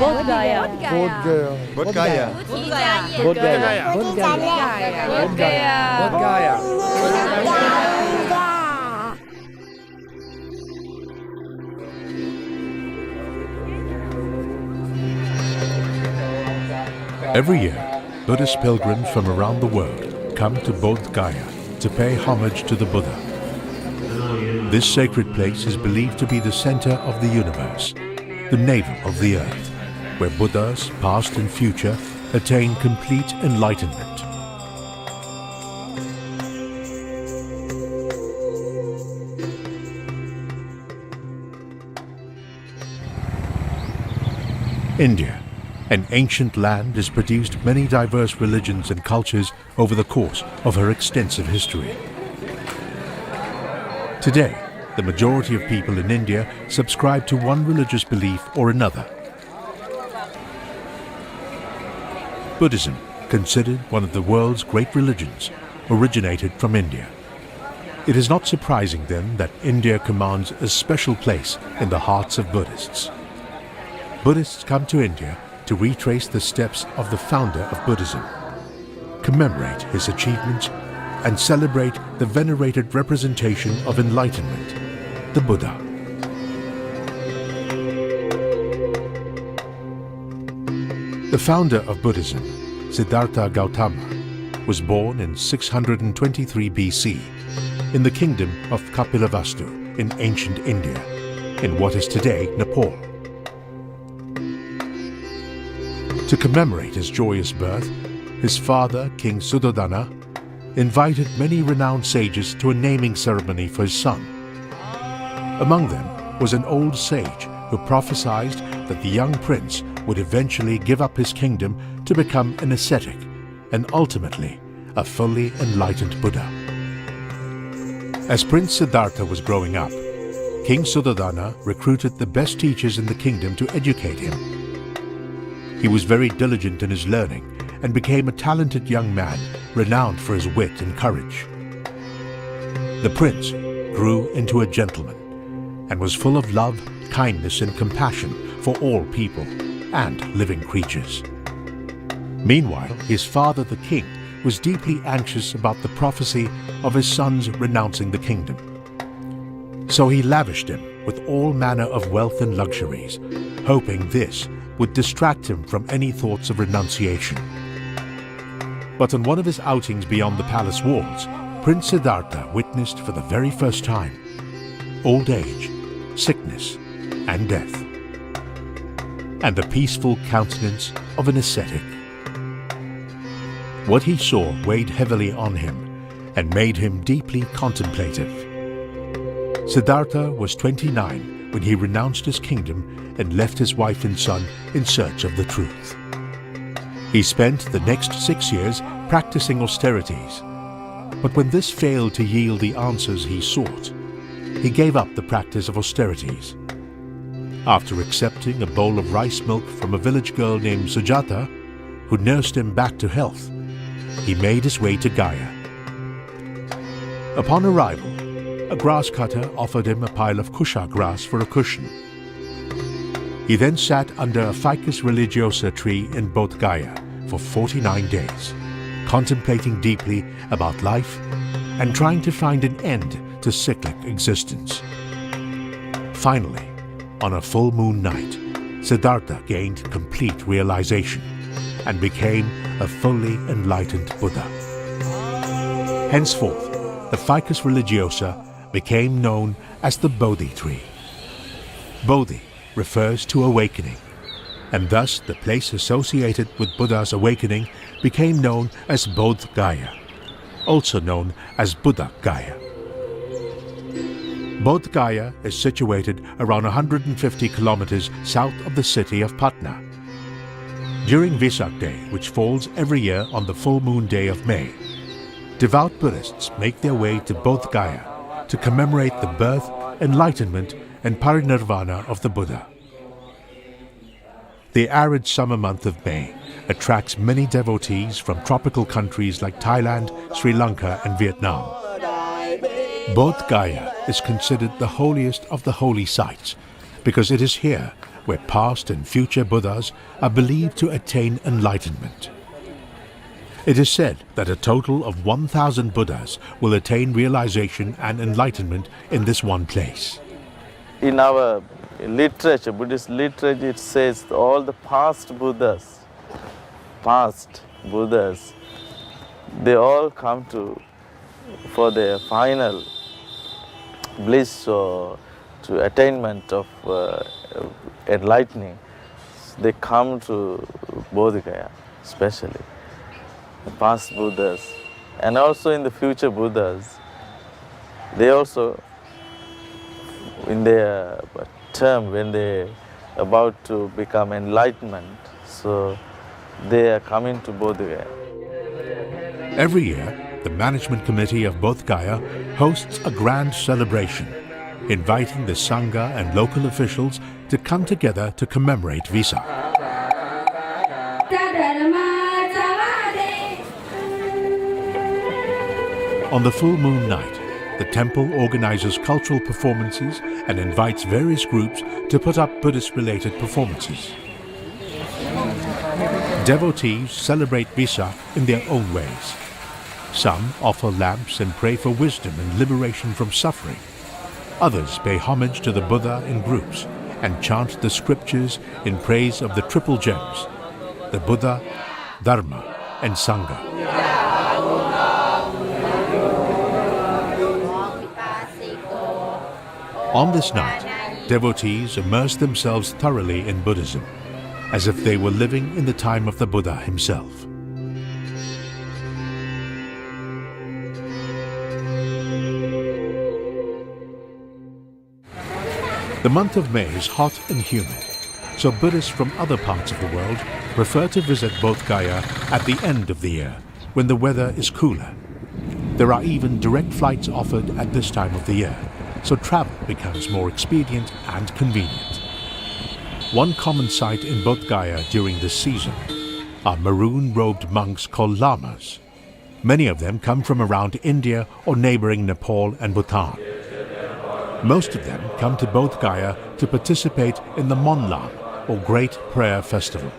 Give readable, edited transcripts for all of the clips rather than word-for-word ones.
Bodh Gaya. Bodh Gaya. Bodh Gaya. Bodh Gaya. Bodh Gaya. Bodh Gaya. Bodh Gaya. Every year, Buddhist pilgrims from around the world come to Bodh Gaya to pay homage to the Buddha. This sacred place is believed to be the center of the universe, the navel of the earth, where Buddhas, past and future, attain complete enlightenment. India, an ancient land, has produced many diverse religions and cultures over the course of her extensive history. Today, the majority of people in India subscribe to one religious belief or another. Buddhism, considered one of the world's great religions, originated from India. It is not surprising then that India commands a special place in the hearts of Buddhists. Buddhists come to India to retrace the steps of the founder of Buddhism, commemorate his achievements, and celebrate the venerated representation of enlightenment, the Buddha. The founder of Buddhism, Siddhartha Gautama, was born in 623 BC in the kingdom of Kapilavastu in ancient India, in what is today Nepal. To commemorate his joyous birth, his father, King Suddhodana, invited many renowned sages to a naming ceremony for his son. Among them was an old sage who prophesied that the young prince would eventually give up his kingdom to become an ascetic and ultimately a fully enlightened Buddha. As Prince Siddhartha was growing up, King Suddhodana recruited the best teachers in the kingdom to educate him. He was very diligent in his learning and became a talented young man renowned for his wit and courage. The prince grew into a gentleman and was full of love, kindness, and compassion for all people and living creatures. Meanwhile, his father, the king, was deeply anxious about the prophecy of his son's renouncing the kingdom. So he lavished him with all manner of wealth and luxuries, hoping this would distract him from any thoughts of renunciation. But on one of his outings beyond the palace walls, Prince Siddhartha witnessed for the very first time old age, sickness, and death, and the peaceful countenance of an ascetic. What he saw weighed heavily on him and made him deeply contemplative. Siddhartha was 29 when he renounced his kingdom and left his wife and son in search of the truth. He spent the next 6 years practicing austerities, but when this failed to yield the answers he sought, he gave up the practice of austerities. After accepting a bowl of rice milk from a village girl named Sujata, who nursed him back to health, he made his way to Gaya. Upon arrival, a grass cutter offered him a pile of kusha grass for a cushion. He then sat under a ficus religiosa tree in Bodh Gaya for 49 days, contemplating deeply about life and trying to find an end to cyclic existence. Finally, on a full moon night, Siddhartha gained complete realization and became a fully enlightened Buddha. Henceforth, the ficus religiosa became known as the Bodhi Tree. Bodhi refers to awakening, and thus the place associated with Buddha's awakening became known as Bodh Gaya, also known as Buddha Gaya. Bodh Gaya is situated around 150 kilometers south of the city of Patna. During Vesak Day, which falls every year on the full moon day of May, devout Buddhists make their way to Bodh Gaya to commemorate the birth, enlightenment, and parinirvana of the Buddha. The arid summer month of May attracts many devotees from tropical countries like Thailand, Sri Lanka, and Vietnam. Bodh Gaya is considered the holiest of the holy sites because it is here where past and future Buddhas are believed to attain enlightenment. It is said that a total of 1,000 Buddhas will attain realization and enlightenment in this one place. In our literature, Buddhist literature, it says all the past Buddhas, they all come for their final bliss or to attainment of enlightening. They come to Bodh Gaya, especially the past Buddhas, and also in the future Buddhas. They also, in their term, when they about to become enlightenment, so they are coming to Bodh Gaya. Every year, the management committee of Bodh Gaya hosts a grand celebration, inviting the Sangha and local officials to come together to commemorate Vesak. On the full moon night, the temple organizes cultural performances and invites various groups to put up Buddhist-related performances. Devotees celebrate Vesak in their own ways. Some offer lamps and pray for wisdom and liberation from suffering. Others pay homage to the Buddha in groups and chant the scriptures in praise of the triple gems, the Buddha, Dharma, and Sangha. On this night, devotees immerse themselves thoroughly in Buddhism, as if they were living in the time of the Buddha himself. The month of May is hot and humid, so Buddhists from other parts of the world prefer to visit Bodh Gaya at the end of the year, when the weather is cooler. There are even direct flights offered at this time of the year, so travel becomes more expedient and convenient. One common sight in Bodh Gaya during this season are maroon-robed monks called lamas. Many of them come from around India or neighboring Nepal and Bhutan. Most of them come to Bodh Gaya to participate in the Monlam, or Great Prayer Festival.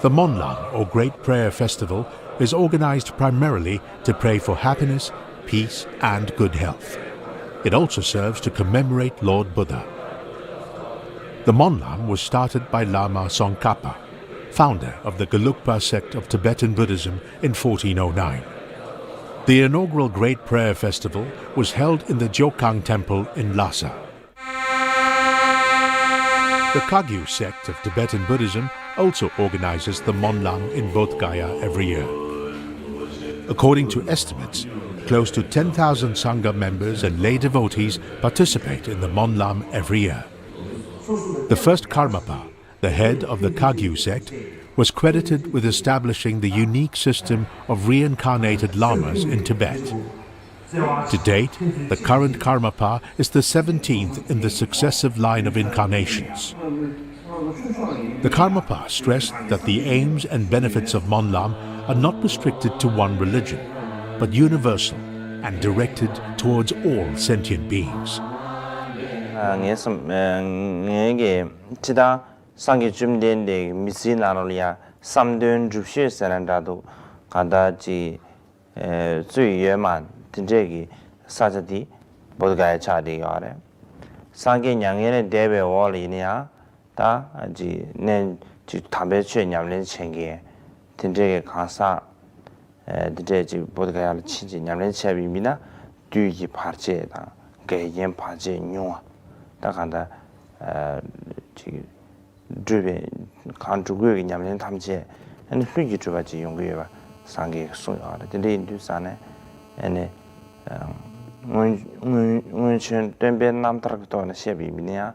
The Monlam, or Great Prayer Festival, is organized primarily to pray for happiness, peace, and good health. It also serves to commemorate Lord Buddha. The Monlam was started by Lama Tsongkhapa, founder of the Gelugpa sect of Tibetan Buddhism in 1409. The inaugural Great Prayer Festival was held in the Jokang Temple in Lhasa. The Kagyu sect of Tibetan Buddhism also organizes the Monlam in Bodh Gaya every year. According to estimates, close to 10,000 Sangha members and lay devotees participate in the Monlam every year. The first Karmapa, the head of the Kagyu sect, was credited with establishing the unique system of reincarnated lamas in Tibet. To date, the current Karmapa is the 17th in the successive line of incarnations. The Karmapa stressed that the aims and benefits of Monlam are not restricted to one religion, but universal and directed towards all sentient beings. 상기 준비된데 미시 나놀이야 삼든 줍시 세란다도 가다지 주의에만 진짜기 사자디 보드가에 차디 요래 상기 양연의 대배 월이냐 다 아지 nen지 담배 취냐면 챙기에 진짜게 가사 진짜지 보드가에 친지 냐면 채비미나 뒤지 파제다 개연 파제 뇨 다 간다 지 driven contribute nyamlen thamche and huge trubachi yongwe sangi so ya de indu sane ene mun chen tembe nam trak to na shebi minia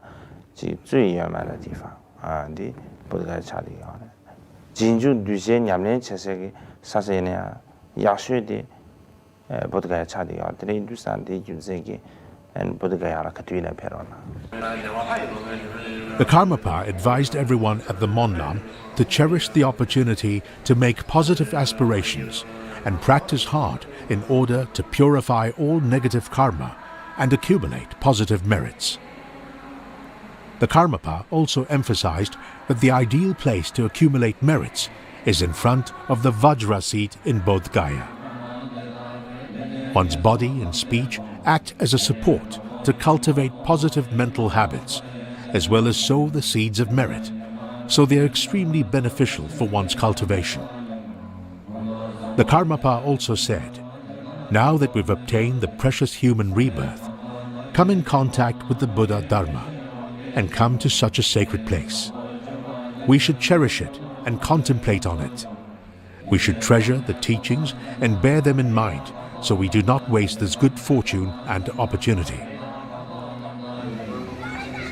ji zui ya ma de difang a di bodga cha de ya jinju du je nyamlen chese ge sa se ne ya shwe de bodga cha de ya de indu san de ju ze ge and bodga ya la katui na perona. The Karmapa advised everyone at the Monlam to cherish the opportunity to make positive aspirations and practice hard in order to purify all negative karma and accumulate positive merits. The Karmapa also emphasized that the ideal place to accumulate merits is in front of the Vajra seat in Bodh Gaya. One's body and speech act as a support to cultivate positive mental habits, as well as sow the seeds of merit, so they are extremely beneficial for one's cultivation. The Karmapa also said, now that we've obtained the precious human rebirth, come in contact with the Buddha Dharma and come to such a sacred place. We should cherish it and contemplate on it. We should treasure the teachings and bear them in mind so we do not waste this good fortune and opportunity.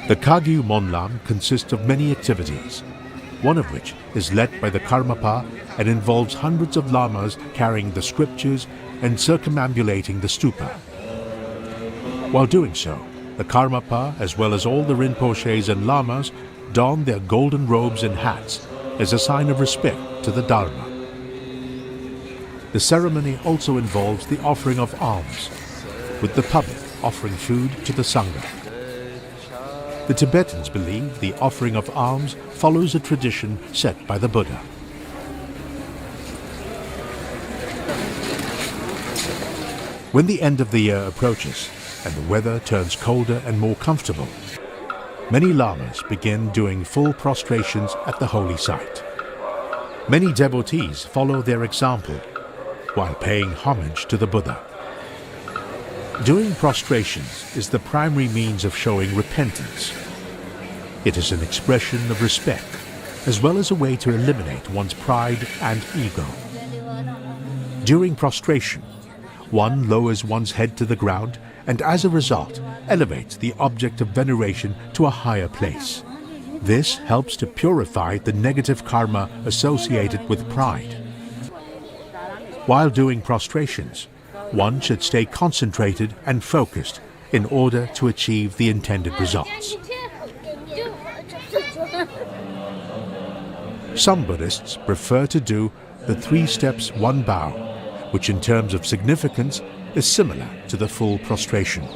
The Kagyu Monlam consists of many activities, one of which is led by the Karmapa and involves hundreds of lamas carrying the scriptures and circumambulating the stupa. While doing so, the Karmapa, as well as all the Rinpoches and lamas, don their golden robes and hats as a sign of respect to the Dharma. The ceremony also involves the offering of alms, with the public offering food to the Sangha. The Tibetans believe the offering of alms follows a tradition set by the Buddha. When the end of the year approaches and the weather turns colder and more comfortable, many lamas begin doing full prostrations at the holy site. Many devotees follow their example while paying homage to the Buddha. Doing prostrations is the primary means of showing repentance. It is an expression of respect, as well as a way to eliminate one's pride and ego. During prostration, one lowers one's head to the ground and as a result elevates the object of veneration to a higher place. This helps to purify the negative karma associated with pride. While doing prostrations, one should stay concentrated and focused in order to achieve the intended results. Some Buddhists prefer to do the 3 steps, 1 bow, which in terms of significance is similar to the full prostration.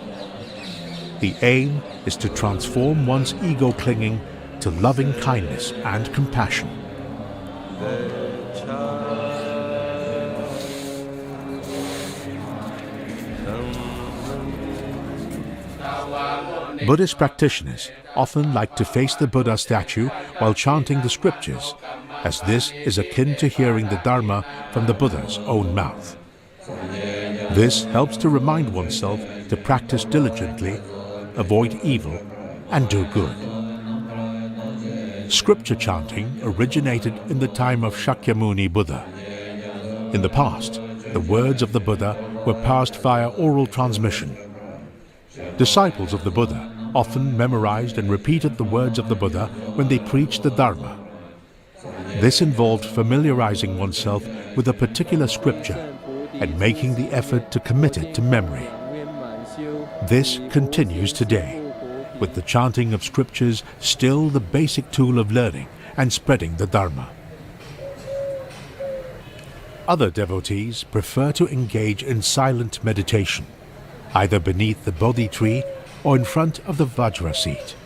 The aim is to transform one's ego clinging to loving kindness and compassion. Buddhist practitioners often like to face the Buddha statue while chanting the scriptures, as this is akin to hearing the Dharma from the Buddha's own mouth. This helps to remind oneself to practice diligently, avoid evil, and do good. Scripture chanting originated in the time of Shakyamuni Buddha. In the past, the words of the Buddha were passed via oral transmission. Disciples of the Buddha often memorized and repeated the words of the Buddha when they preached the Dharma. This involved familiarizing oneself with a particular scripture and making the effort to commit it to memory. This continues today, with the chanting of scriptures still the basic tool of learning and spreading the Dharma. Other devotees prefer to engage in silent meditation, either beneath the Bodhi tree or in front of the Vajra seat.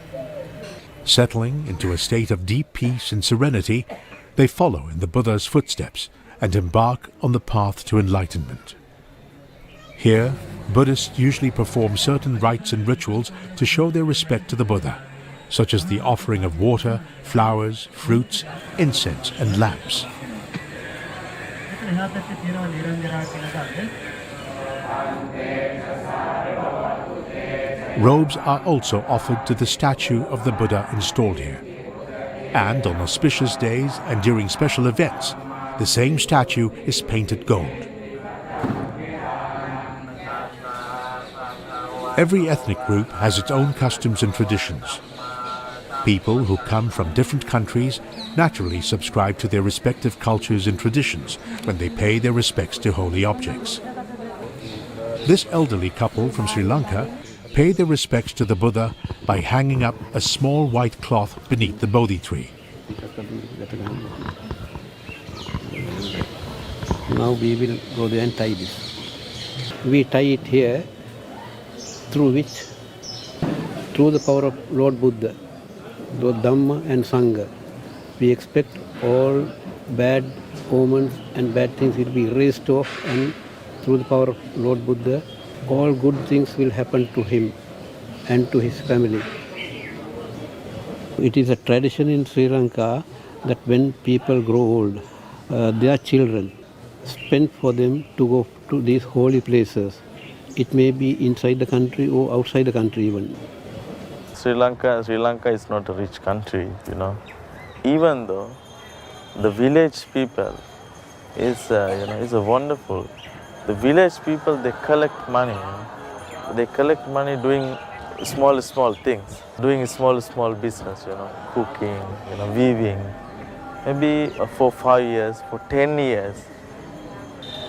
Settling into a state of deep peace and serenity, they follow in the Buddha's footsteps and embark on the path to enlightenment. Here, Buddhists usually perform certain rites and rituals to show their respect to the Buddha, such as the offering of water, flowers, fruits, incense, and lamps. Robes are also offered to the statue of the Buddha installed here. And on auspicious days and during special events, the same statue is painted gold. Every ethnic group has its own customs and traditions. People who come from different countries naturally subscribe to their respective cultures and traditions when they pay their respects to holy objects. This elderly couple from Sri Lanka pay their respects to the Buddha by hanging up a small white cloth beneath the Bodhi tree. Now we will go there and tie this. We tie it here, through which, through the power of Lord Buddha, the Dhamma and Sangha. We expect all bad omens and bad things will be erased off, and through the power of Lord Buddha, all good things will happen to him and to his family. It is a tradition in Sri Lanka that when people grow old, their children spend for them to go to these holy places. It may be inside the country or outside the country even. Sri Lanka is not a rich country, Even though the village people is a wonderful. The village people, they collect money. They collect money doing small things, doing small business, cooking, weaving. Maybe for 5 years, for 10 years.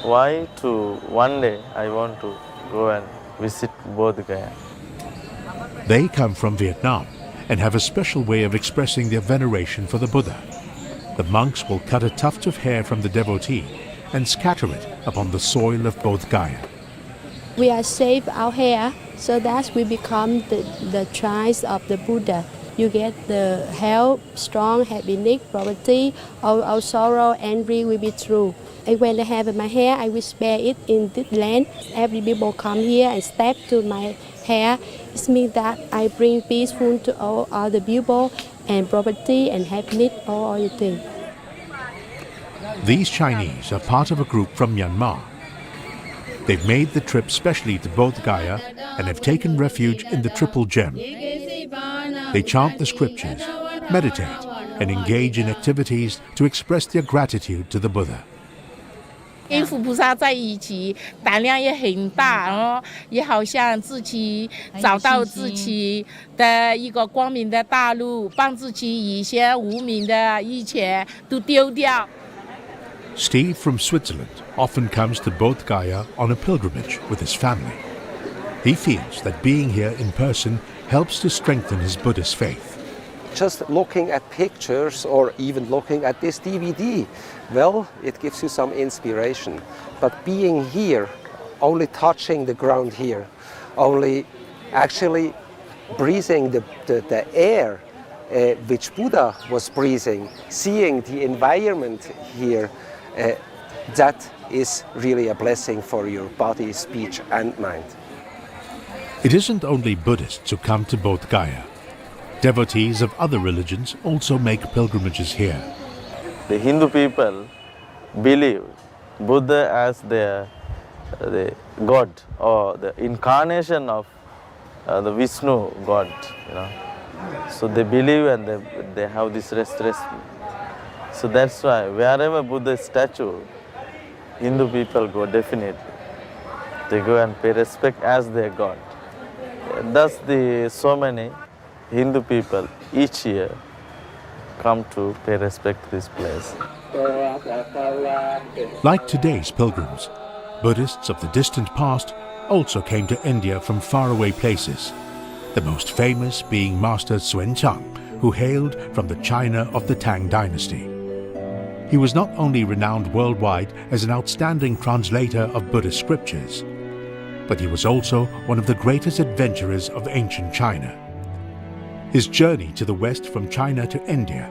Why? To one day I want to go and visit Bodh Gaya. They come from Vietnam and have a special way of expressing their veneration for the Buddha. The monks will cut a tuft of hair from the devotee and scatter it upon the soil of Bodh Gaya. We are save our hair so that we become the tribes of the Buddha. You get the health, strong, happiness, poverty, our sorrow, envy will be true. And when I have my hair, I will spare it in this land. Every people come here and step to my hair. It means that I bring peaceful to all other people and property and happiness, all the things. These Chinese are part of a group from Myanmar. They've made the trip specially to Bodh Gaya and have taken refuge in the Triple Gem. They chant the scriptures, meditate, and engage in activities to express their gratitude to the Buddha. 跟佛菩萨在一起，胆量也很大也好像自己找到自己的一个光明的大路，帮自己以前无明的以前都丢掉。 Steve from Switzerland often comes to Bodh Gaya on a pilgrimage with his family. He feels that being here in person helps to strengthen his Buddhist faith. Just looking at pictures or even looking at this DVD, well, it gives you some inspiration. But being here, only touching the ground here, only actually breathing the air which Buddha was breathing, seeing the environment here, that is really a blessing for your body, speech and mind. It isn't only Buddhists who come to Bodh Gaya. Devotees of other religions also make pilgrimages here. The Hindu people believe Buddha as the God or the incarnation of the Vishnu God, So they believe and they have this rest. So that's why wherever Buddha statue, Hindu people go definitely. They go and pay respect as their God. Thus so many Hindu people each year come to pay respect to this place. Like today's pilgrims, Buddhists of the distant past also came to India from faraway places, the most famous being Master Xuan Chang, who hailed from the China of the Tang dynasty. He was not only renowned worldwide as an outstanding translator of Buddhist scriptures, but he was also one of the greatest adventurers of ancient China. His journey to the west from China to India,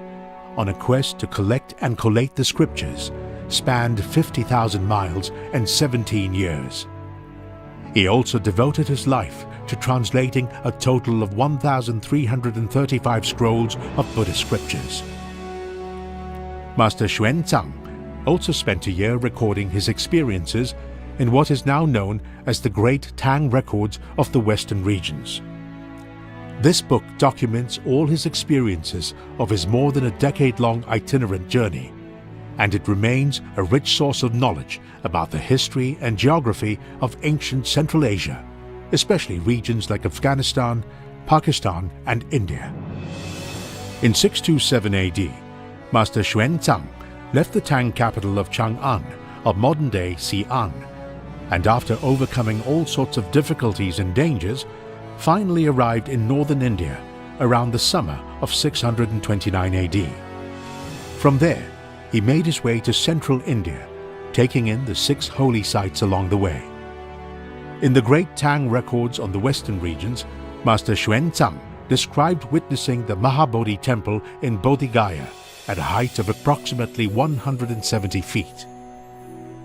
on a quest to collect and collate the scriptures, spanned 50,000 miles and 17 years. He also devoted his life to translating a total of 1,335 scrolls of Buddhist scriptures. Master Xuan Zang also spent a year recording his experiences in what is now known as the Great Tang Records of the Western regions. This book documents all his experiences of his more than a decade-long itinerant journey, and it remains a rich source of knowledge about the history and geography of ancient Central Asia, especially regions like Afghanistan, Pakistan, and India. In 627 AD, Master Xuan Zang left the Tang capital of Chang'an, of modern-day Xi'an, and after overcoming all sorts of difficulties and dangers, finally arrived in northern India around the summer of 629 AD. From there, he made his way to central India, taking in the 6 holy sites along the way. In the Great Tang Records on the western regions, Master Xuan Zang described witnessing the Mahabodhi Temple in Bodh Gaya at a height of approximately 170 feet.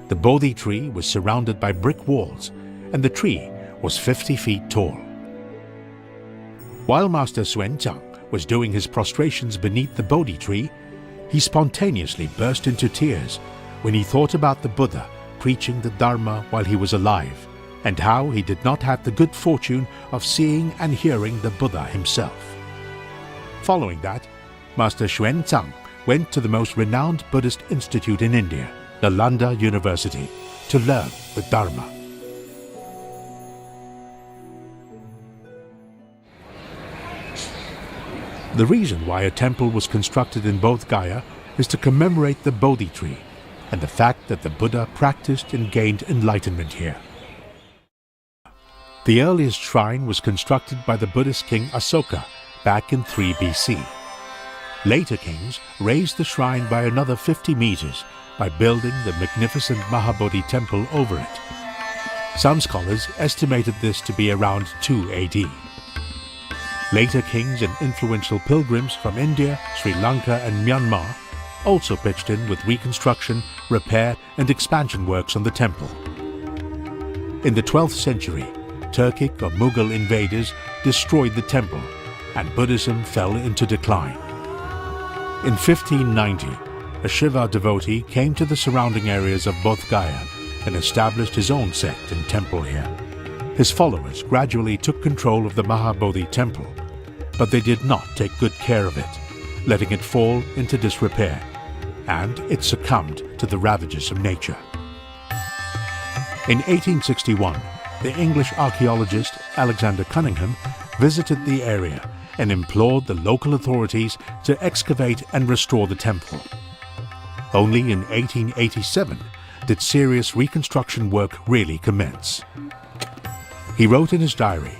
The Bodhi tree was surrounded by brick walls, and the tree was 50 feet tall. While Master Xuanzang was doing his prostrations beneath the Bodhi tree, he spontaneously burst into tears when he thought about the Buddha preaching the Dharma while he was alive, and how he did not have the good fortune of seeing and hearing the Buddha himself. Following that, Master Xuanzang went to the most renowned Buddhist institute in India, Nalanda University, to learn the Dharma. The reason why a temple was constructed in Bodh Gaya is to commemorate the Bodhi tree and the fact that the Buddha practiced and gained enlightenment here. The earliest shrine was constructed by the Buddhist king Asoka back in 3 BC. Later kings raised the shrine by another 50 meters by building the magnificent Mahabodhi Temple over it. Some scholars estimated this to be around 2 AD. Later kings and influential pilgrims from India, Sri Lanka and Myanmar also pitched in with reconstruction, repair and expansion works on the temple. In the 12th century, Turkic or Mughal invaders destroyed the temple and Buddhism fell into decline. In 1590, a Shiva devotee came to the surrounding areas of Bodh Gaya and established his own sect and temple here. His followers gradually took control of the Mahabodhi Temple, but they did not take good care of it, letting it fall into disrepair, and it succumbed to the ravages of nature. In 1861, the English archaeologist Alexander Cunningham visited the area and implored the local authorities to excavate and restore the temple. Only in 1887 did serious reconstruction work really commence. He wrote in his diary,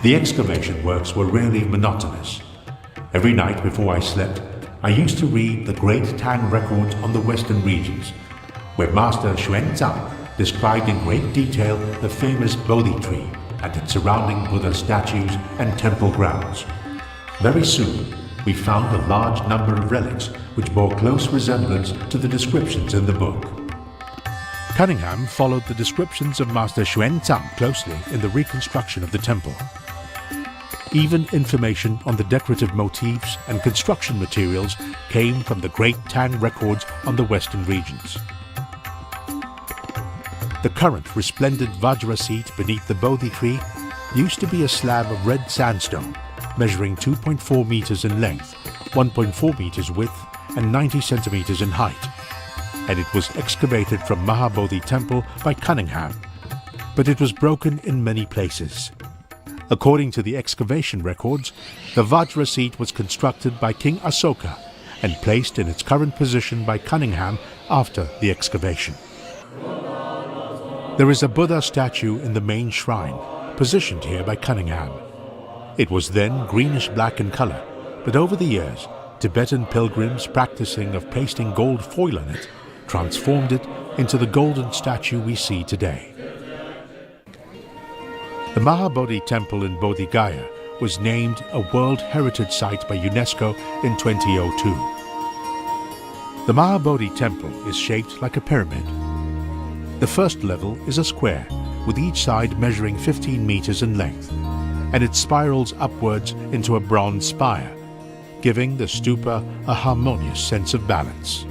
"The excavation works were really monotonous. Every night before I slept, I used to read the great Tang records on the western regions, where Master Xuanzang described in great detail the famous Bodhi tree and its surrounding Buddha statues and temple grounds. Very soon, we found a large number of relics which bore close resemblance to the descriptions in the book." Cunningham followed the descriptions of Master Xuanzang closely in the reconstruction of the temple. Even information on the decorative motifs and construction materials came from the great Tang records on the western regions. The current resplendent Vajra seat beneath the Bodhi tree used to be a slab of red sandstone, measuring 2.4 meters in length, 1.4 meters width, and 90 centimeters in height, and it was excavated from Mahabodhi Temple by Cunningham, but it was broken in many places. According to the excavation records, the Vajra seat was constructed by King Asoka and placed in its current position by Cunningham after the excavation. There is a Buddha statue in the main shrine, positioned here by Cunningham. It was then greenish-black in color, but over the years, Tibetan pilgrims practicing of pasting gold foil on it transformed it into the golden statue we see today. The Mahabodhi Temple in Bodh Gaya was named a World Heritage Site by UNESCO in 2002. The Mahabodhi Temple is shaped like a pyramid. The first level is a square, with each side measuring 15 meters in length, and it spirals upwards into a bronze spire, giving the stupa a harmonious sense of balance.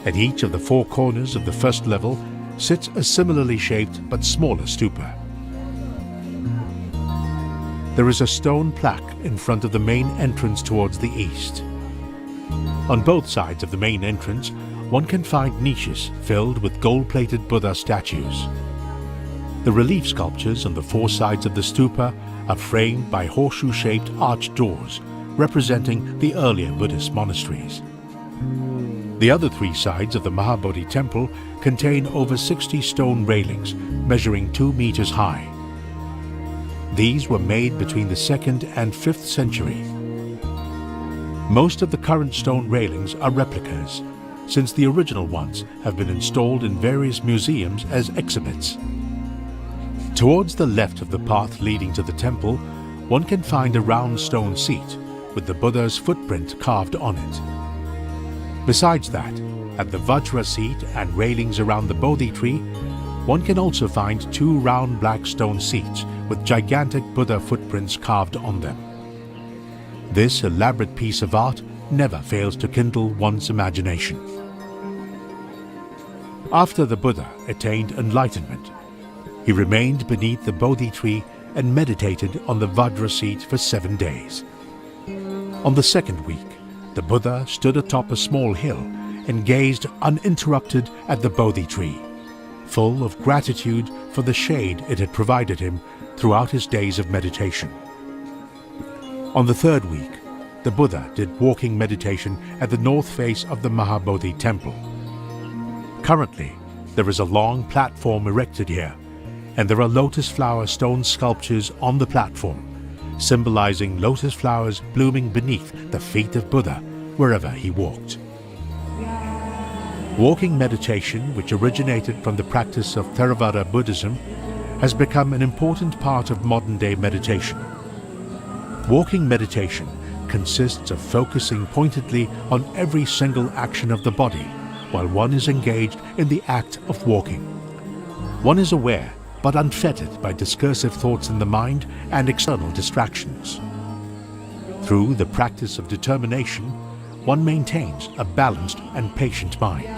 At each of the 4 corners of the first level sits a similarly shaped but smaller stupa. There is a stone plaque in front of the main entrance towards the east. On both sides of the main entrance, one can find niches filled with gold-plated Buddha statues. The relief sculptures on the 4 sides of the stupa are framed by horseshoe-shaped arched doors, representing the earlier Buddhist monasteries. The other 3 sides of the Mahabodhi Temple contain over 60 stone railings measuring 2 meters high. These were made between the 2nd and 5th century. Most of the current stone railings are replicas, since the original ones have been installed in various museums as exhibits. Towards the left of the path leading to the temple, one can find a round stone seat with the Buddha's footprint carved on it. Besides that, at the Vajra seat and railings around the Bodhi tree, one can also find 2 round black stone seats with gigantic Buddha footprints carved on them. This elaborate piece of art never fails to kindle one's imagination. After the Buddha attained enlightenment, he remained beneath the Bodhi tree and meditated on the Vajra seat for 7 days. On the second week, the Buddha stood atop a small hill and gazed uninterrupted at the Bodhi tree, full of gratitude for the shade it had provided him throughout his days of meditation. On the third week, the Buddha did walking meditation at the north face of the Mahabodhi Temple. Currently, there is a long platform erected here, and there are lotus flower stone sculptures on the platform, symbolizing lotus flowers blooming beneath the feet of Buddha wherever he walked. Walking meditation, which originated from the practice of Theravada Buddhism, has become an important part of modern-day meditation. Walking meditation consists of focusing pointedly on every single action of the body while one is engaged in the act of walking. One is aware but unfettered by discursive thoughts in the mind and external distractions. Through the practice of determination, one maintains a balanced and patient mind.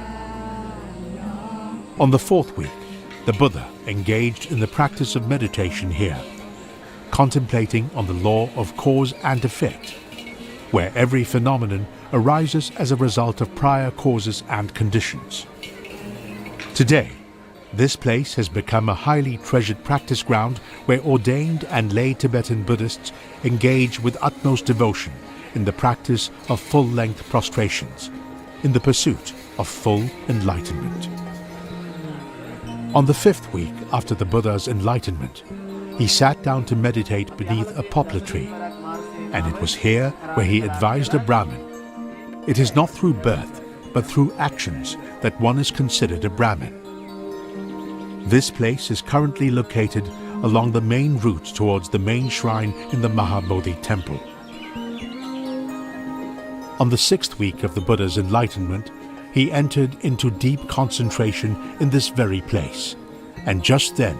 On the fourth week, the Buddha engaged in the practice of meditation here, contemplating on the law of cause and effect, where every phenomenon arises as a result of prior causes and conditions. Today, this place has become a highly treasured practice ground where ordained and lay Tibetan Buddhists engage with utmost devotion in the practice of full-length prostrations, in the pursuit of full enlightenment. On the fifth week after the Buddha's enlightenment, he sat down to meditate beneath a poplar tree, and it was here where he advised a Brahmin. It is not through birth, but through actions that one is considered a Brahmin. This place is currently located along the main route towards the main shrine in the Mahabodhi Temple. On the sixth week of the Buddha's enlightenment, he entered into deep concentration in this very place, and just then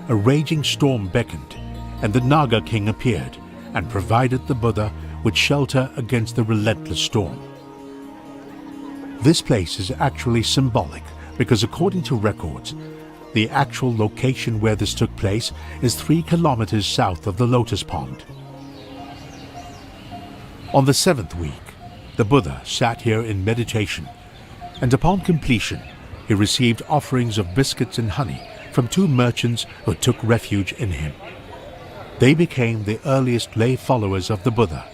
a raging storm beckoned, and the Naga king appeared and provided the Buddha with shelter against the relentless storm. This place is actually symbolic because, according to records, the actual location where this took place is 3 kilometers south of the lotus pond. On the seventh week, the Buddha sat here in meditation, and upon completion, he received offerings of biscuits and honey from 2 merchants who took refuge in him. They became the earliest lay followers of the Buddha,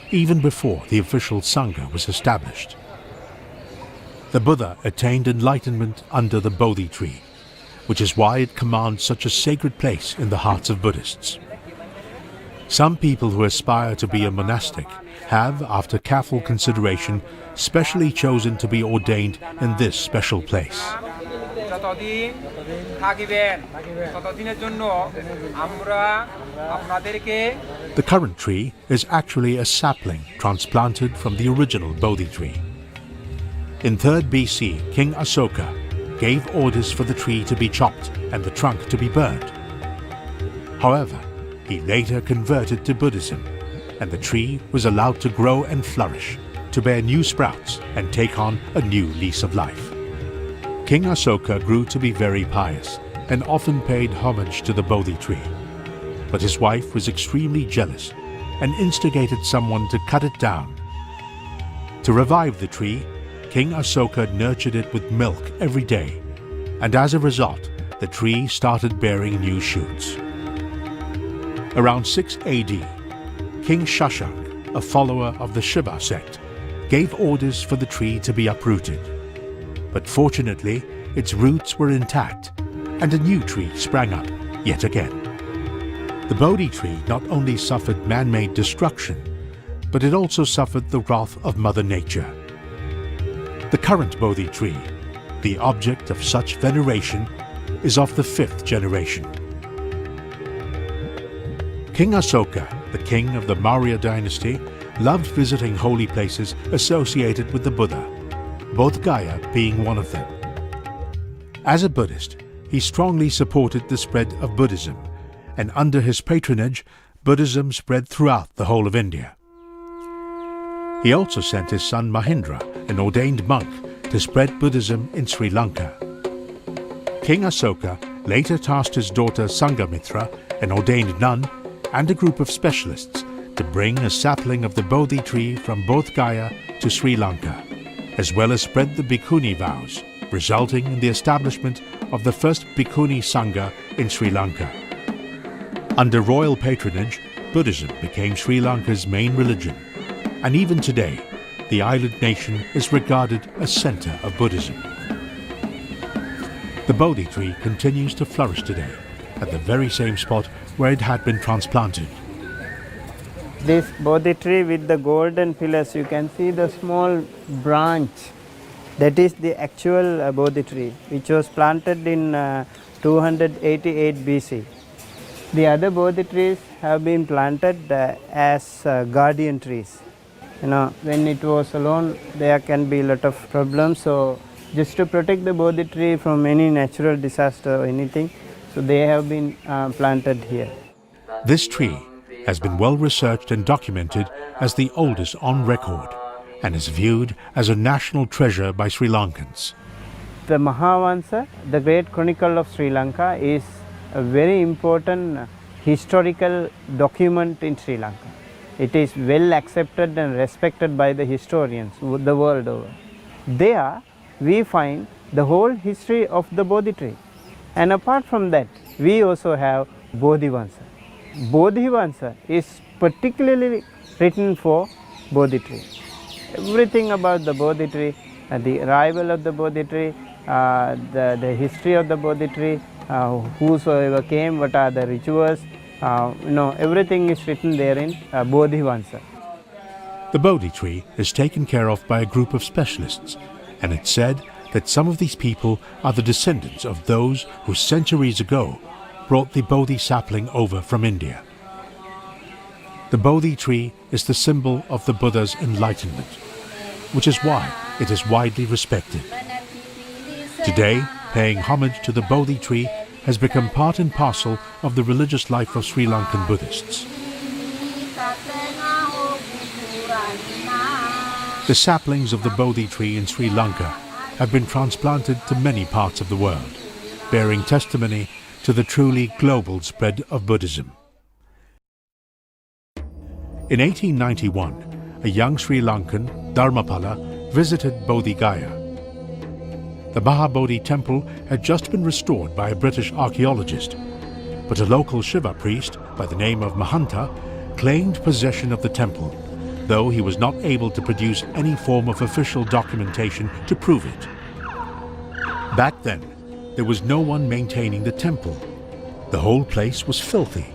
even before the official Sangha was established. The Buddha attained enlightenment under the Bodhi tree, which is why it commands such a sacred place in the hearts of Buddhists. Some people who aspire to be a monastic have, after careful consideration, specially chosen to be ordained in this special place. The current tree is actually a sapling transplanted from the original Bodhi tree. In 3rd BC, King Asoka gave orders for the tree to be chopped and the trunk to be burned. However, he later converted to Buddhism, and the tree was allowed to grow and flourish, to bear new sprouts and take on a new lease of life. King Asoka grew to be very pious and often paid homage to the Bodhi tree. But his wife was extremely jealous and instigated someone to cut it down. To revive the tree, King Asoka nurtured it with milk every day, and as a result, the tree started bearing new shoots. Around 6 AD, King Shashank, a follower of the Shiva sect, gave orders for the tree to be uprooted. But fortunately, its roots were intact, and a new tree sprang up yet again. The Bodhi tree not only suffered man-made destruction, but it also suffered the wrath of Mother Nature. The current Bodhi tree, the object of such veneration, is of the 5th generation. King Asoka, the king of the Maurya dynasty, loved visiting holy places associated with the Buddha, Bodh Gaya being one of them. As a Buddhist, he strongly supported the spread of Buddhism, and under his patronage, Buddhism spread throughout the whole of India. He also sent his son Mahindra, an ordained monk, to spread Buddhism in Sri Lanka. King Asoka later tasked his daughter Sangamitra, an ordained nun, and a group of specialists to bring a sapling of the Bodhi tree from Bodh Gaya to Sri Lanka, as well as spread the Bhikkhuni vows, resulting in the establishment of the first Bhikkhuni Sangha in Sri Lanka. Under royal patronage, Buddhism became Sri Lanka's main religion, and even today, the island nation is regarded as centre of Buddhism. The Bodhi tree continues to flourish today, at the very same spot where it had been transplanted. This Bodhi tree with the golden pillars, you can see the small branch. That is the actual Bodhi tree, which was planted in 288 BC. The other Bodhi trees have been planted as guardian trees. You know, when it was alone, there can be a lot of problems. So, just to protect the Bodhi tree from any natural disaster or anything, so they have been planted here. This tree has been well researched and documented as the oldest on record, and is viewed as a national treasure by Sri Lankans. The Mahavansa, the Great Chronicle of Sri Lanka, is a very important historical document in Sri Lanka. It is well accepted and respected by the historians the world over. There we find the whole history of the Bodhi tree, and apart from that we also have Bodhivansa. Bodhivansa is particularly written for Bodhi tree. Everything about the Bodhi tree, the arrival of the Bodhi tree, the history of the Bodhi tree, whosoever came, what are the rituals, everything is written there in Bodhivansa. The Bodhi tree is taken care of by a group of specialists, and it's said that some of these people are the descendants of those who centuries ago brought the Bodhi sapling over from India. The Bodhi tree is the symbol of the Buddha's enlightenment, which is why it is widely respected. Today, paying homage to the Bodhi tree has become part and parcel of the religious life of Sri Lankan Buddhists. The saplings of the Bodhi tree in Sri Lanka have been transplanted to many parts of the world, bearing testimony to the truly global spread of Buddhism. In 1891, a young Sri Lankan, Dharmapala, visited Bodh Gaya. The Mahabodhi Temple had just been restored by a British archaeologist, but a local Shiva priest by the name of Mahanta claimed possession of the temple, though he was not able to produce any form of official documentation to prove it. Back then, there was no one maintaining the temple. The whole place was filthy,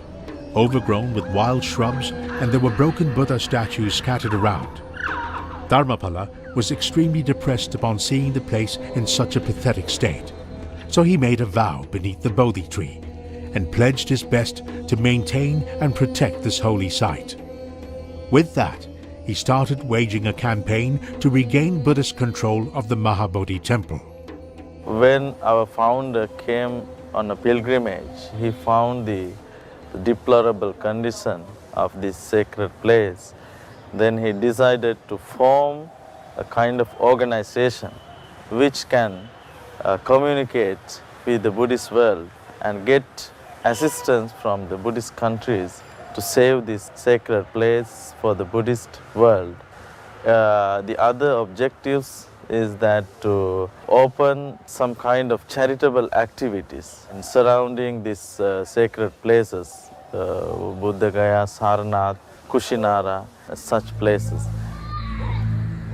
overgrown with wild shrubs, and there were broken Buddha statues scattered around. Dharmapala was extremely depressed upon seeing the place in such a pathetic state, so he made a vow beneath the Bodhi tree and pledged his best to maintain and protect this holy site. With that, he started waging a campaign to regain Buddhist control of the Mahabodhi Temple. When our founder came on a pilgrimage, he found the deplorable condition of this sacred place. Then he decided to form a kind of organization which can communicate with the Buddhist world and get assistance from the Buddhist countries to save this sacred place for the Buddhist world. The other objectives is that to open some kind of charitable activities surrounding these sacred places, Bodh Gaya, Sarnath, Kushinagar, such places.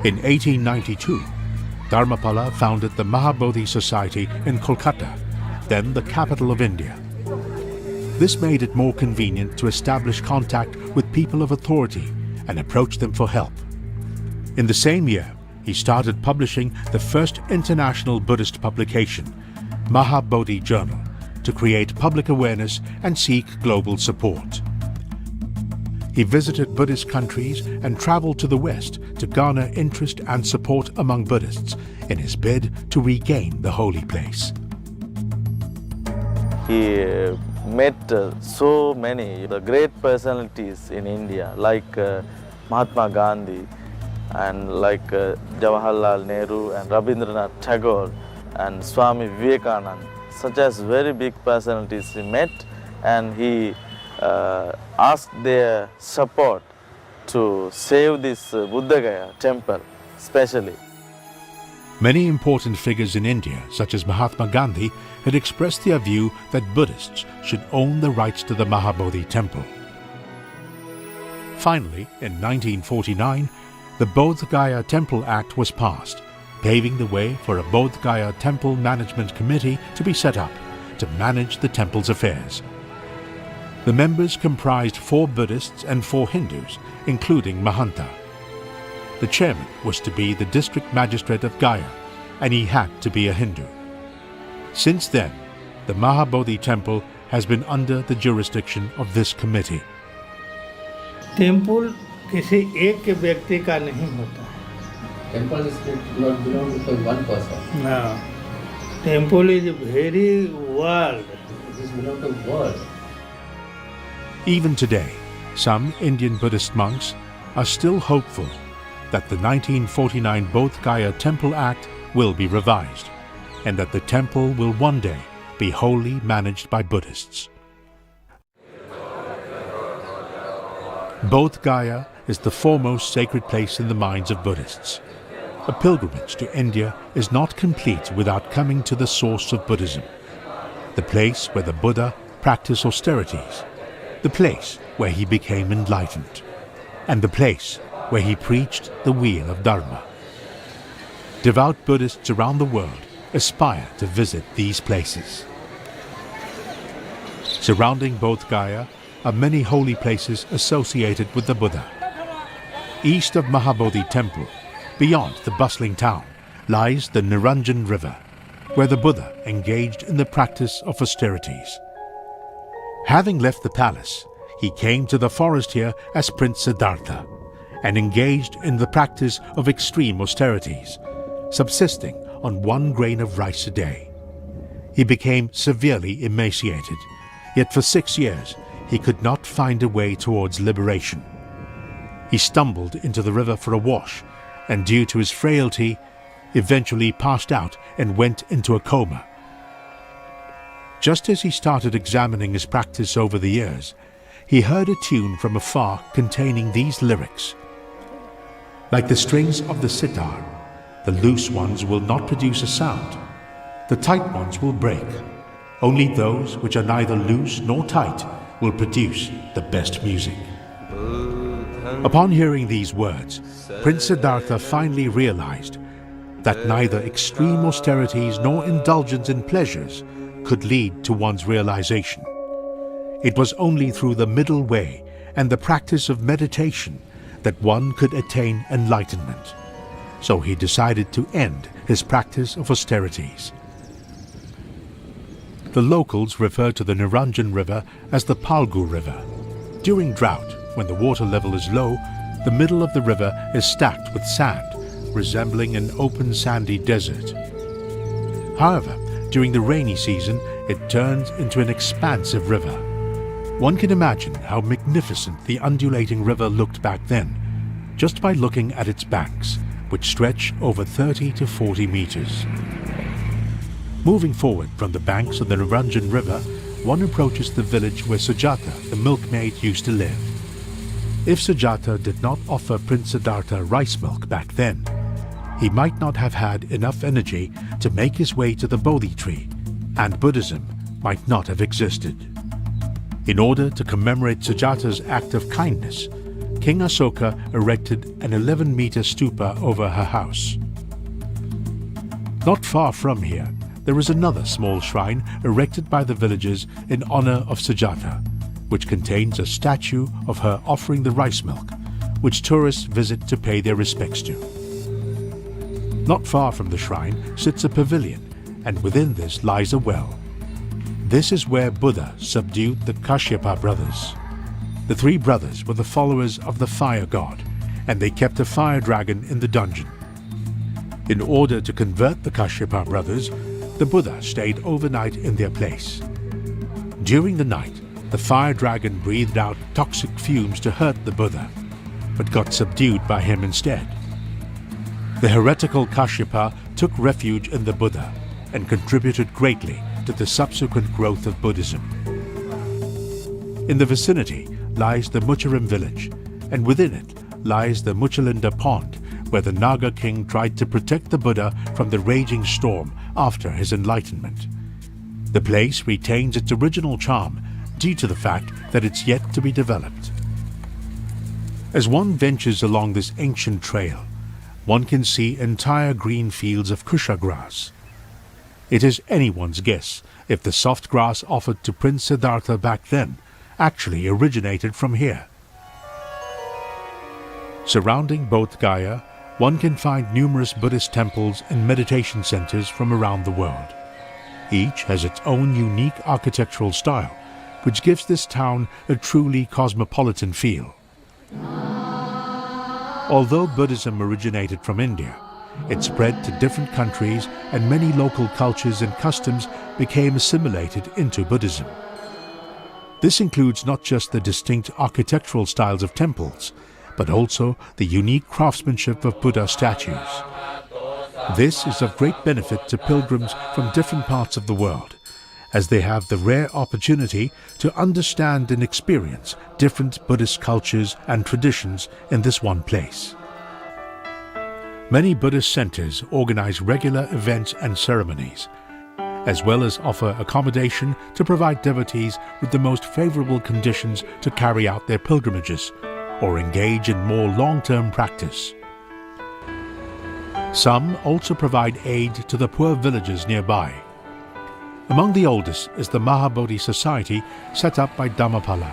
In 1892, Dharmapala founded the Mahabodhi Society in Kolkata, then the capital of India. This made it more convenient to establish contact with people of authority and approach them for help. In the same year, he started publishing the first international Buddhist publication, Mahabodhi Journal, to create public awareness and seek global support. he visited Buddhist countries and traveled to the West to garner interest and support among Buddhists in his bid to regain the holy place. He met so many the great personalities in India, like Mahatma Gandhi and like Jawaharlal Nehru and Rabindranath Tagore and Swami Vivekananda. Such as very big personalities he met, and he asked their support to save this Bodh Gaya temple especially. Many important figures in India, such as Mahatma Gandhi, had expressed their view that Buddhists should own the rights to the Mahabodhi Temple. Finally, in 1949, the Bodh Gaya Temple Act was passed, paving the way for a Bodh Gaya Temple Management Committee to be set up to manage the temple's affairs. The members comprised 4 Buddhists and 4 Hindus, including Mahanta. The chairman was to be the district magistrate of Gaya, and he had to be a Hindu. Since then, the Mahabodhi Temple has been under the jurisdiction of this committee. Temple किसी एक के व्यक्ति का नहीं होता है. Temple is not belong to one person. हाँ. Temple is a very world. It is belong to world. Even today, some Indian Buddhist monks are still hopeful that the 1949 Bodh Gaya Temple Act will be revised, and that the temple will one day be wholly managed by Buddhists. Bodh Gaya is the foremost sacred place in the minds of Buddhists. A pilgrimage to India is not complete without coming to the source of Buddhism, the place where the Buddha practiced austerities, the place where he became enlightened, and the place where he preached the wheel of Dharma. Devout Buddhists around the world aspire to visit these places. Surrounding Bodh Gaya are many holy places associated with the Buddha. East of Mahabodhi Temple, beyond the bustling town, lies the Niranjan River, where the Buddha engaged in the practice of austerities. Having left the palace, he came to the forest here as Prince Siddhartha and engaged in the practice of extreme austerities, subsisting on 1 grain of rice a day. He became severely emaciated, yet for 6 years he could not find a way towards liberation. He stumbled into the river for a wash, and due to his frailty, eventually passed out and went into a coma. Just as he started examining his practice over the years, he heard a tune from afar containing these lyrics. Like the strings of the sitar, the loose ones will not produce a sound. The tight ones will break. Only those which are neither loose nor tight will produce the best music. Upon hearing these words, Prince Siddhartha finally realized that neither extreme austerities nor indulgence in pleasures could lead to one's realization. It was only through the middle way and the practice of meditation that one could attain enlightenment. So he decided to end his practice of austerities. The locals refer to the Niranjan River as the Palgu River. During drought, when the water level is low, the middle of the river is stacked with sand, resembling an open sandy desert. However, during the rainy season, it turns into an expansive river. One can imagine how magnificent the undulating river looked back then, just by looking at its banks, which stretch over 30 to 40 meters. Moving forward from the banks of the Niranjan River, one approaches the village where Sujata, the milkmaid, used to live. If Sujata did not offer Prince Siddhartha rice milk back then, he might not have had enough energy to make his way to the Bodhi Tree, and Buddhism might not have existed. In order to commemorate Sujata's act of kindness, King Asoka erected an 11-meter stupa over her house. Not far from here, there is another small shrine erected by the villagers in honor of Sujata, which contains a statue of her offering the rice milk, which tourists visit to pay their respects to. Not far from the shrine sits a pavilion, and within this lies a well. This is where Buddha subdued the Kashyapa brothers. The three brothers were the followers of the fire god, and they kept a fire dragon in the dungeon. In order to convert the Kashyapa brothers, the Buddha stayed overnight in their place. During the night, the fire dragon breathed out toxic fumes to hurt the Buddha, but got subdued by him instead. The heretical Kashyapa took refuge in the Buddha and contributed greatly to the subsequent growth of Buddhism. In the vicinity lies the Mucharam village, and within it lies the Muchalinda pond, where the Naga king tried to protect the Buddha from the raging storm after his enlightenment. The place retains its original charm due to the fact that it's yet to be developed. As one ventures along this ancient trail, one can see entire green fields of kusha grass. It is anyone's guess if the soft grass offered to Prince Siddhartha back then actually originated from here. Surrounding Bodh Gaya, one can find numerous Buddhist temples and meditation centers from around the world. Each has its own unique architectural style, which gives this town a truly cosmopolitan feel. Although Buddhism originated from India, it spread to different countries and many local cultures and customs became assimilated into Buddhism. This includes not just the distinct architectural styles of temples, but also the unique craftsmanship of Buddha statues. This is of great benefit to pilgrims from different parts of the world, as they have the rare opportunity to understand and experience different Buddhist cultures and traditions in this one place. Many Buddhist centers organize regular events and ceremonies, as well as offer accommodation to provide devotees with the most favorable conditions to carry out their pilgrimages or engage in more long-term practice. Some also provide aid to the poor villages nearby. Among the oldest is the Mahabodhi Society set up by Dhammapala.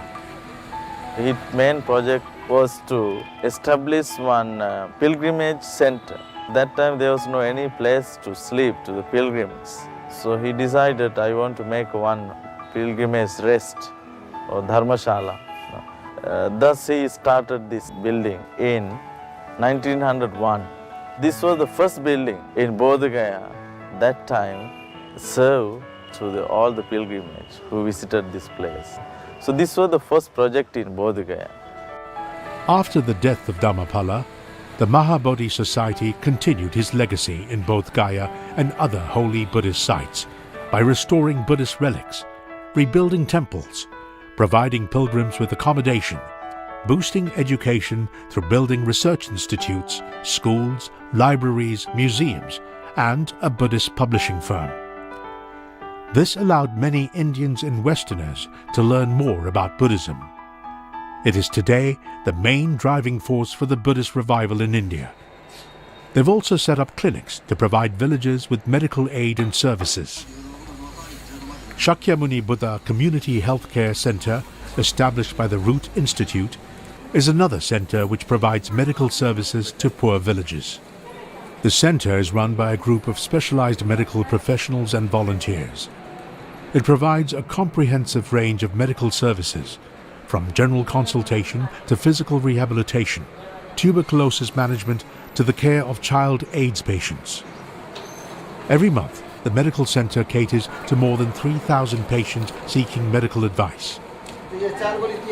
His main project was to establish one pilgrimage center. That time there was no any place to sleep to the pilgrims. So he decided, I want to make one pilgrimage rest or dharmashala. Thus he started this building in 1901. This was the first building in Bodh Gaya that time served to all the pilgrimage who visited this place. So this was the first project in Bodh Gaya. After the death of Dhammapala, the Mahabodhi Society continued his legacy in Bodh Gaya and other holy Buddhist sites by restoring Buddhist relics, rebuilding temples, providing pilgrims with accommodation, boosting education through building research institutes, schools, libraries, museums, and a Buddhist publishing firm. This allowed many Indians and Westerners to learn more about Buddhism. It is today the main driving force for the Buddhist revival in India. They've also set up clinics to provide villagers with medical aid and services. Shakyamuni Buddha Community Healthcare Center, established by the Root Institute, is another center which provides medical services to poor villages. The center is run by a group of specialized medical professionals and volunteers. It provides a comprehensive range of medical services, from general consultation to physical rehabilitation, tuberculosis management to the care of child AIDS patients. Every month, the medical center caters to more than 3,000 patients seeking medical advice.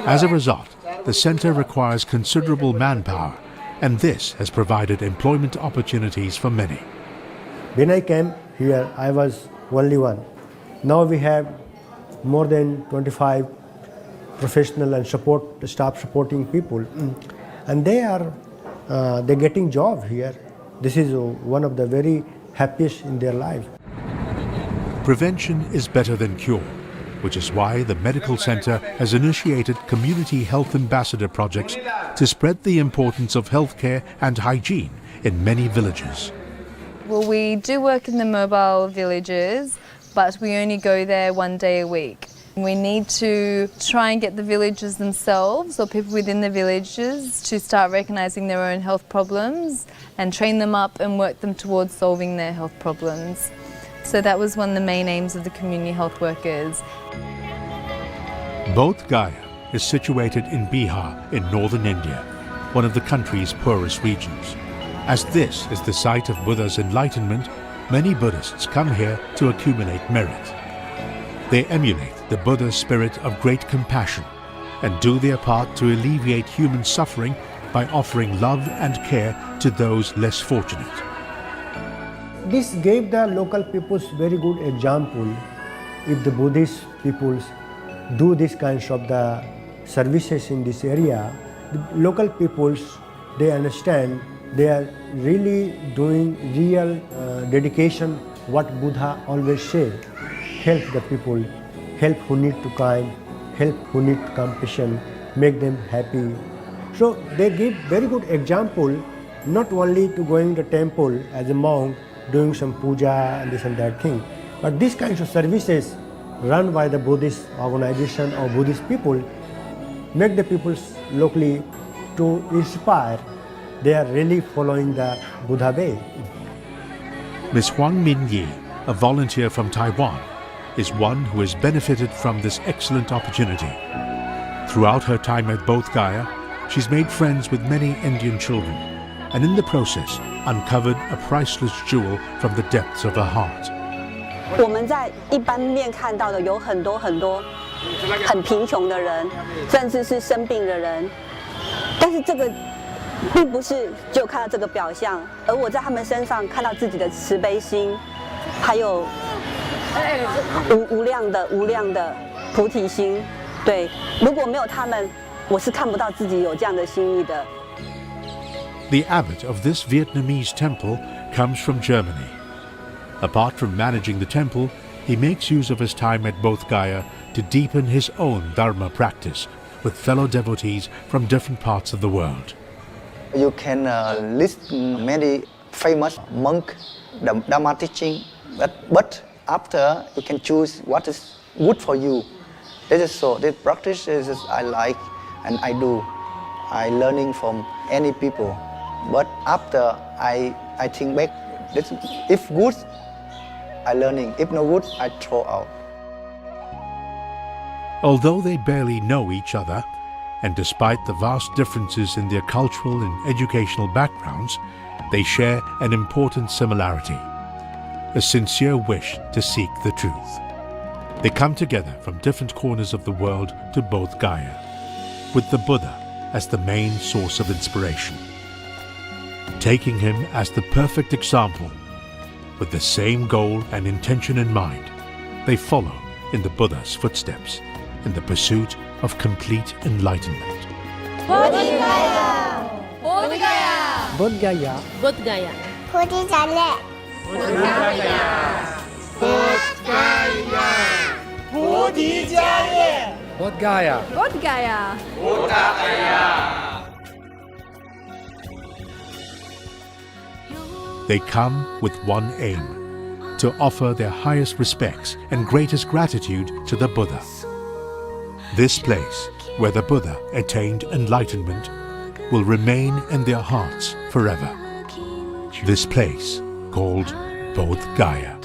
As a result, the center requires considerable manpower, and this has provided employment opportunities for many. When I came here, I was only one. Now we have more than 25 professional and staff supporting people, and they're getting job here. This is one of the very happiest in their life. Prevention is better than cure, which is why the medical center has initiated community health ambassador projects to spread the importance of healthcare and hygiene in many villages. Well, we do work in the mobile villages, but we only go there one day a week. We need to try and get the villagers themselves or people within the villages to start recognising their own health problems and train them up and work them towards solving their health problems. So that was one of the main aims of the community health workers. Bodh Gaya is situated in Bihar in northern India, one of the country's poorest regions. As this is the site of Buddha's enlightenment, many Buddhists come here to accumulate merit. They emulate the Buddha's spirit of great compassion and do their part to alleviate human suffering by offering love and care to those less fortunate. This gave the local peoples very good example. If the Buddhist peoples do these kinds of the services in this area, the local peoples, they understand they are really doing real dedication, what Buddha always said, help the people, help who need to kind, help who need compassion, make them happy. So they give very good example, not only to going to temple as a monk, doing some puja and this and that thing, but these kinds of services run by the Buddhist organization or Buddhist people make the people locally to inspire. They are really following the Buddha way. Ms. Huang Minyi, a volunteer from Taiwan, is one who has benefited from this excellent opportunity. Throughout her time at Bodh Gaya, she's made friends with many Indian children, and in the process uncovered a priceless jewel from the depths of her heart. 我们在一般面看到的有很多很贫穷的人，甚至是生病的人，但是这个并不是只有看到这个表象，而我在他们身上看到自己的慈悲心，还有无量的菩提心。对，如果没有他们，我是看不到自己有这样的心意的。 The abbot of this Vietnamese temple comes from Germany. Apart from managing the temple, he makes use of his time at Bodh Gaya to deepen his own Dharma practice with fellow devotees from different parts of the world. You can list many famous monk Dhamma teaching, but after you can choose what is good for you. This is so. This practice is I like and I do. I learning from any people, but after I think back, this, if good, I learning. If no good, I throw out. Although they barely know each other, and despite the vast differences in their cultural and educational backgrounds, they share an important similarity: a sincere wish to seek the truth. They come together from different corners of the world to Bodh Gaya, with the Buddha as the main source of inspiration. Taking him as the perfect example, with the same goal and intention in mind, they follow in the Buddha's footsteps in the pursuit of complete enlightenment. Bodhi Gaya! Bodhi Gaya! Bodh Gaya. Bodh Gaya! Bodhi Gaya! Bodhi Gaya! Bodh Gaya! Bodh Gaya! Bodh Gaya! Bodh Gaya! They come with one aim: to offer their highest respects and greatest gratitude to the Buddha. This place, where the Buddha attained enlightenment, will remain in their hearts forever. This place called Bodh Gaya.